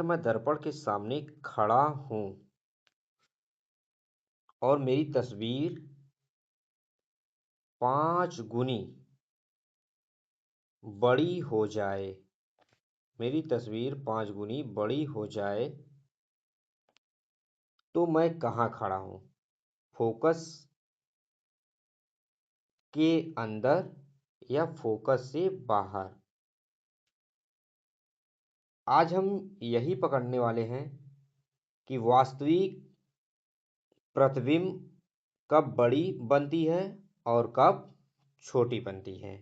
मैं दर्पण के सामने खड़ा हूं और मेरी तस्वीर 5 गुनी बड़ी हो जाए, मेरी तस्वीर 5 गुनी बड़ी हो जाए तो मैं कहाँ खड़ा हूं? फोकस के अंदर या फोकस से बाहर? आज हम यही पकड़ने वाले हैं कि वास्तविक प्रतिबिंब कब बड़ी बनती है और कब छोटी बनती है।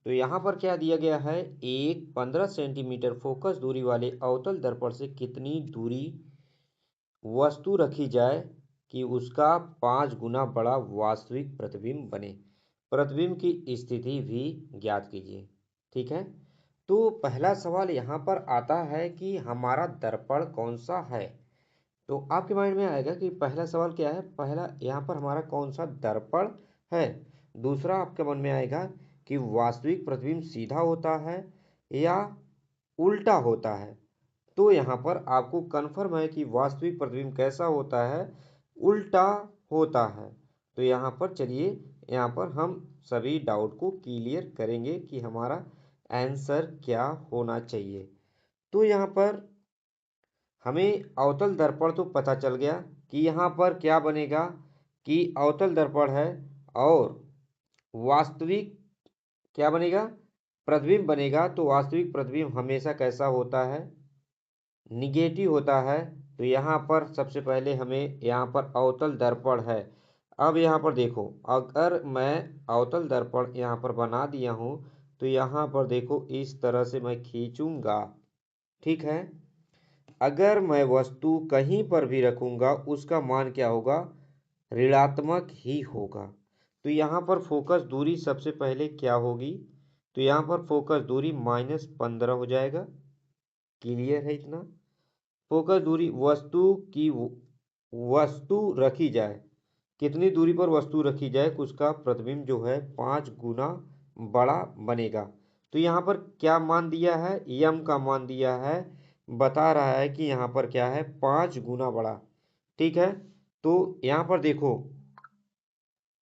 तो यहाँ पर क्या दिया गया है, एक 15 सेंटीमीटर फोकस दूरी वाले अवतल दर्पण से कितनी दूरी वस्तु रखी जाए कि उसका 5 गुना बड़ा वास्तविक प्रतिबिंब बने। प्रतिबिंब की स्थिति भी ज्ञात कीजिए। ठीक है, तो पहला सवाल यहाँ पर आता है कि हमारा दर्पण कौन सा है। तो आपके माइंड में आएगा कि पहला सवाल क्या है, पहला यहाँ पर हमारा कौन सा दर्पण है। दूसरा आपके मन में आएगा कि वास्तविक प्रतिबिंब सीधा होता है या उल्टा होता है। तो यहाँ पर आपको कन्फर्म है कि वास्तविक प्रतिबिंब कैसा होता है, उल्टा होता है। तो यहाँ पर चलिए, यहाँ पर हम सभी डाउट को क्लियर करेंगे कि हमारा आंसर क्या होना चाहिए। तो यहाँ पर हमें अवतल दर्पण तो पता चल गया कि यहाँ पर क्या बनेगा कि अवतल दर्पण है और वास्तविक क्या बनेगा, प्रतिबिंब बनेगा। तो वास्तविक प्रतिबिंब हमेशा कैसा होता है, निगेटिव होता है। तो यहाँ पर सबसे पहले हमें यहाँ पर अवतल दर्पण है। अब यहाँ पर देखो, अगर मैं अवतल दर्पण यहाँ पर बना दिया हूँ तो यहाँ पर देखो इस तरह से मैं खींचूंगा। ठीक है, अगर मैं वस्तु कहीं पर भी रखूंगा उसका मान क्या होगा, ऋणात्मक ही होगा। तो यहाँ पर फोकस दूरी सबसे पहले क्या होगी, तो यहाँ पर फोकस दूरी -15 हो जाएगा। क्लियर है इतना। फोकस दूरी वस्तु रखी जाए, कितनी दूरी पर वस्तु रखी जाए उसका प्रतिबिंब जो है 5 गुना बड़ा बनेगा। तो यहाँ पर क्या मान दिया है, यम का मान दिया है, बता रहा है कि यहाँ पर क्या है, 5 गुना बड़ा। ठीक है, तो यहाँ पर देखो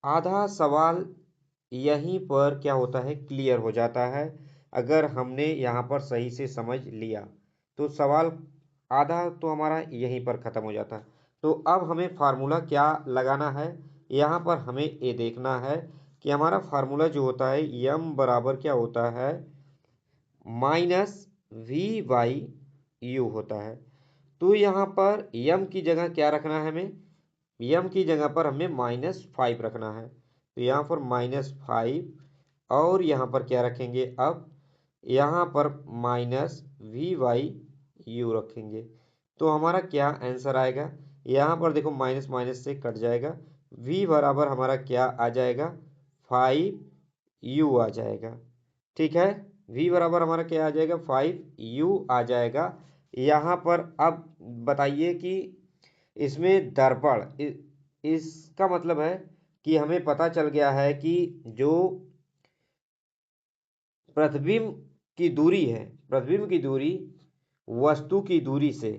आधा सवाल यहीं पर क्या होता है, क्लियर हो जाता है। अगर हमने यहाँ पर सही से समझ लिया तो सवाल आधा तो हमारा यहीं पर ख़त्म हो जाता है। तो अब हमें फार्मूला क्या लगाना है, यहाँ पर हमें ये देखना है कि हमारा फार्मूला जो होता है यम बराबर क्या होता है, -v/u होता है। तो यहाँ पर यम की जगह क्या रखना है, हमें यम की जगह पर हमें -5 रखना है। तो यहाँ पर -5 और यहाँ पर क्या रखेंगे, अब यहाँ पर -v/u रखेंगे। तो हमारा क्या आंसर आएगा, यहाँ पर देखो माइनस माइनस से कट जाएगा, v बराबर हमारा क्या आ जाएगा, 5u आ जाएगा। ठीक है, v बराबर हमारा क्या आ जाएगा, 5u आ जाएगा। यहाँ पर अब बताइए कि इसमें दर्पण इसका मतलब है कि हमें पता चल गया है कि जो प्रतिबिंब की दूरी है, प्रतिबिंब की दूरी वस्तु की दूरी से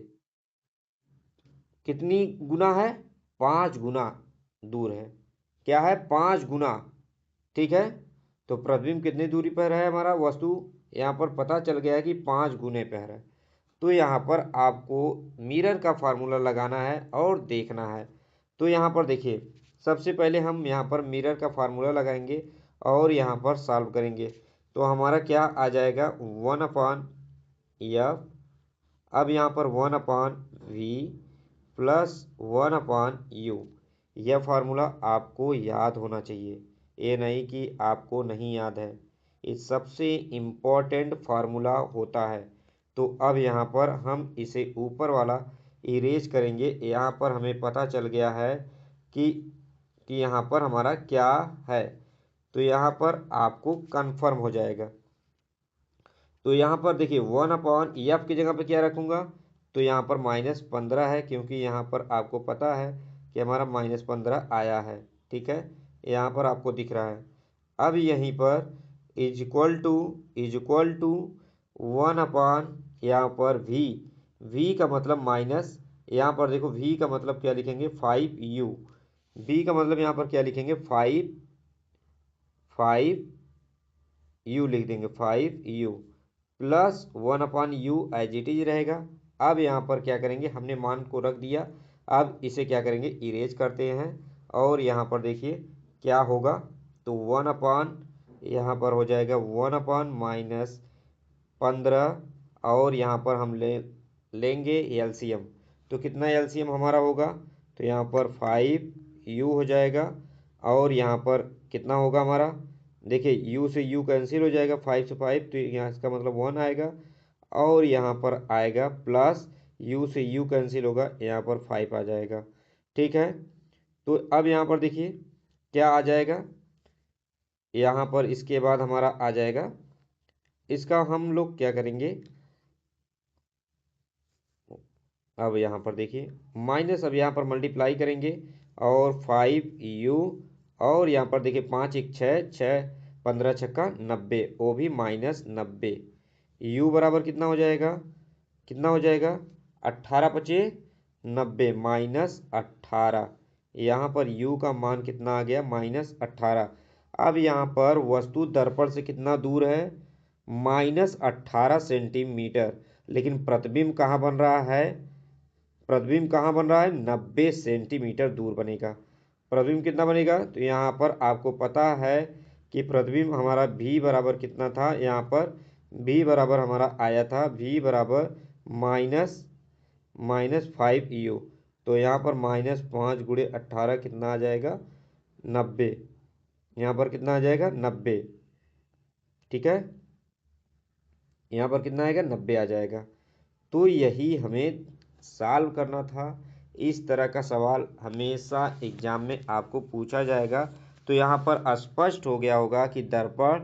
कितनी गुना है, 5 गुना दूर है। क्या है, 5 गुना। ठीक है, तो प्रतिबिंब कितनी दूरी पर है हमारा वस्तु, यहाँ पर पता चल गया है कि 5 गुने पर है। तो यहाँ पर आपको मिरर का फार्मूला लगाना है और देखना है। तो यहाँ पर देखिए, सबसे पहले हम यहाँ पर मिरर का फार्मूला लगाएंगे और यहाँ पर सॉल्व करेंगे। तो हमारा क्या आ जाएगा, 1/f। अब यहाँ पर 1/v प्लस 1/u। यह फार्मूला आपको याद होना चाहिए, ये नहीं कि आपको नहीं याद है, ये सबसे इम्पोर्टेंट फार्मूला होता है। तो अब यहाँ पर हम इसे ऊपर वाला इरेज करेंगे। यहाँ पर हमें पता चल गया है कि यहाँ पर हमारा क्या है। तो यहाँ पर आपको कंफर्म हो जाएगा। तो यहाँ पर देखिए 1/f की जगह पर क्या रखूँगा, तो यहाँ पर -15 है, क्योंकि यहाँ पर आपको पता है कि हमारा -15 आया है। ठीक है, यहाँ पर आपको दिख रहा है। अब यहीं पर इज इक्वल टू 1/, यहाँ पर v v का मतलब माइनस, यहाँ पर देखो v का मतलब क्या लिखेंगे 5u, v का मतलब यहाँ पर क्या लिखेंगे 5 लिख देंगे 5u plus 1/u as it is रहेगा। अब यहाँ पर क्या करेंगे, हमने मान को रख दिया, अब इसे क्या करेंगे इरेज करते हैं और यहाँ पर देखिए क्या होगा, तो 1/, यहाँ पर हो जाएगा 1/-15 और यहाँ पर हम लेंगे एलसीएम, तो कितना एलसीएम हमारा होगा, तो यहाँ पर 5u हो जाएगा और यहाँ पर कितना होगा हमारा, देखिए u से u कैंसिल हो जाएगा, 5 से 5 तो यहाँ इसका मतलब 1 आएगा और यहाँ पर आएगा प्लस u से u कैंसिल होगा, यहाँ पर 5 आ जाएगा। ठीक है, तो अब यहाँ पर देखिए क्या आ जाएगा, यहाँ पर इसके बाद हमारा आ जाएगा, इसका हम लोग क्या करेंगे, अब यहाँ पर देखिए माइनस, अब यहाँ पर मल्टीप्लाई करेंगे और 5u और यहाँ पर देखिए 5 1 6 6 15 छक्का 90, वो भी -90, u बराबर कितना हो जाएगा, कितना हो जाएगा 18×5 = 90 -18, यहाँ पर u का मान कितना आ गया -18। अब यहाँ पर वस्तु दर्पण से कितना दूर है, -18 सेंटीमीटर, लेकिन प्रतिबिंब कहाँ बन रहा है, प्रतिबिंब कहाँ बन रहा है 90 सेंटीमीटर दूर बनेगा। प्रतिबिंब कितना बनेगा, तो यहाँ पर आपको पता है कि प्रतिबिंब हमारा v बराबर कितना था, यहाँ पर v बराबर हमारा आया था v बराबर -5u, तो यहाँ पर -5 × 18 कितना आ जाएगा 90, यहाँ पर कितना आ जाएगा 90। ठीक है, यहाँ पर कितना आएगा 90 आ जाएगा। तो यही हमें सॉल्व करना था। इस तरह का सवाल हमेशा एग्जाम में आपको पूछा जाएगा। तो यहाँ पर स्पष्ट हो गया होगा कि दर्पण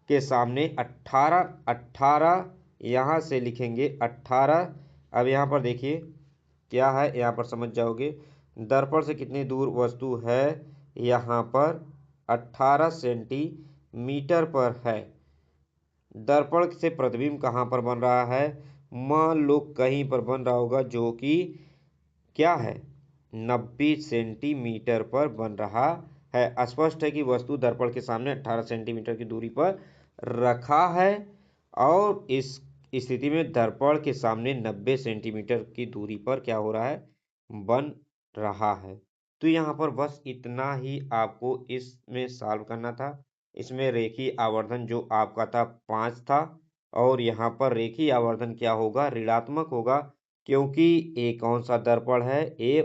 के सामने 18 यहाँ से लिखेंगे 18। अब यहाँ पर देखिए क्या है, यहाँ पर समझ जाओगे दर्पण से कितनी दूर वस्तु है, यहाँ पर 18 सेंटीमीटर पर है। दर्पण से प्रतिबिंब कहाँ पर बन रहा है, मान लो कहीं पर बन रहा होगा जो कि क्या है 90 सेंटीमीटर पर बन रहा है। स्पष्ट है कि वस्तु दर्पण के सामने 18 सेंटीमीटर की दूरी पर रखा है और इस स्थिति में दर्पण के सामने 90 सेंटीमीटर की दूरी पर क्या हो रहा है, बन रहा है। तो यहाँ पर बस इतना ही आपको इसमें सॉल्व करना था। इसमें रेखीय आवर्धन जो आपका था 5 था और यहाँ पर रेखीय आवर्धन क्या होगा, ऋणात्मक होगा, क्योंकि ये कौन सा दर्पण है, ये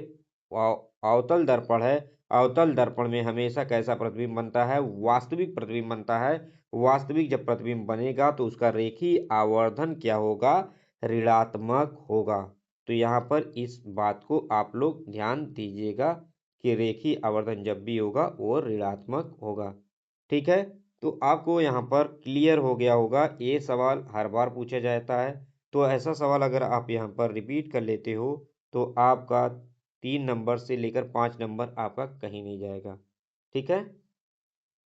अवतल दर्पण है। अवतल दर्पण में हमेशा कैसा प्रतिबिंब बनता है, वास्तविक प्रतिबिंब बनता है। वास्तविक जब प्रतिबिंब बनेगा तो उसका रेखीय आवर्धन क्या होगा, ऋणात्मक होगा। तो यहाँ पर इस बात को आप लोग ध्यान दीजिएगा कि रेखीय आवर्धन जब भी होगा वो ऋणात्मक होगा। ठीक है, तो आपको यहाँ पर क्लियर हो गया होगा। ये सवाल हर बार पूछा जाता है, तो ऐसा सवाल अगर आप यहाँ पर रिपीट कर लेते हो तो आपका 3 नंबर से लेकर 5 नंबर आपका कहीं नहीं जाएगा। ठीक है।